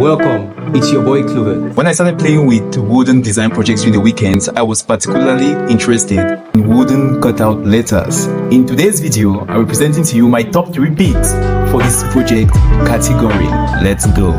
Welcome, it's your boy Clover. When I started playing with wooden design projects during the weekends, I was particularly interested in wooden cutout letters. In today's video, I'm presenting to you my top 3 picks for this project category. Let's go.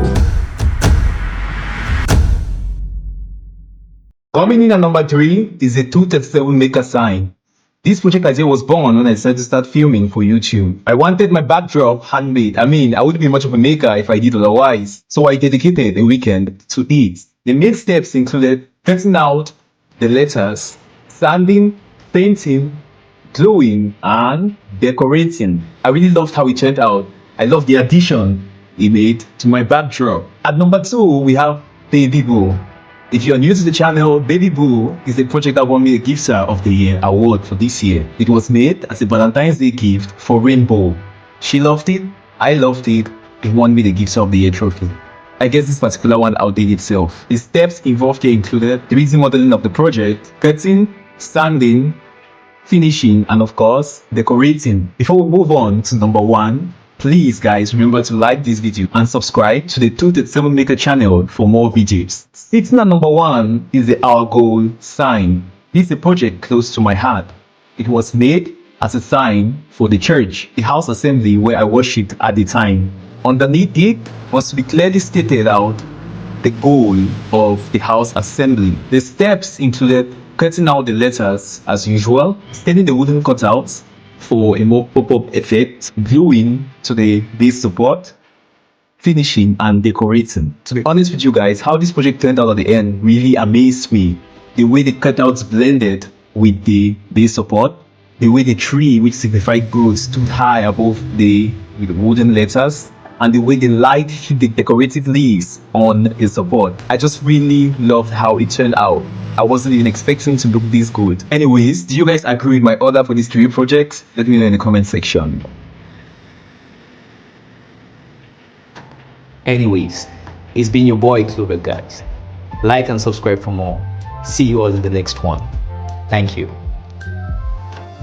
Coming in at number 3 is a 237 maker sign. This project idea was born when I decided to start filming for YouTube. I wanted my backdrop handmade. I wouldn't be much of a maker if I did otherwise. So I dedicated a weekend to it. The main steps included cutting out the letters, sanding, painting, gluing, and decorating. I really loved how it turned out. I loved the addition it made to my backdrop. At number 2, we have Baby Boo. If you're new to the channel, Baby Boo is a project that won me a Gifter of the Year award for this year. It was made as a Valentine's Day gift for Rainbow. She loved it, I loved it, it won me the Gifter of the Year trophy. I guess this particular one outdid itself. The steps involved here included 3D modeling of the project, cutting, sanding, finishing, and of course, decorating. Before we move on to number 1, please guys remember to like this video and subscribe to the 237 Maker channel for more videos. Sitting at number 1 is the Our Goal sign. This is a project close to my heart. It was made as a sign for the church, the house assembly where I worshipped at the time. Underneath it was to be clearly stated out the goal of the house assembly. The steps included cutting out the letters as usual, staining the wooden cutouts for a more pop-up effect, gluing to the base support, finishing, and decorating. To be honest with you guys, how this project turned out at the end really amazed me. The way the cutouts blended with the base support, the way the tree, which signified growth, stood high above the wooden letters, and the way the light hit the decorative leaves on the support. I just really loved how it turned out. I wasn't even expecting to look this good. Anyways, do you guys agree with my order for these 3 projects? Let me know in the comment section. Anyways, it's been your boy Clover, guys. Like and subscribe for more. See you all in the next one. Thank you.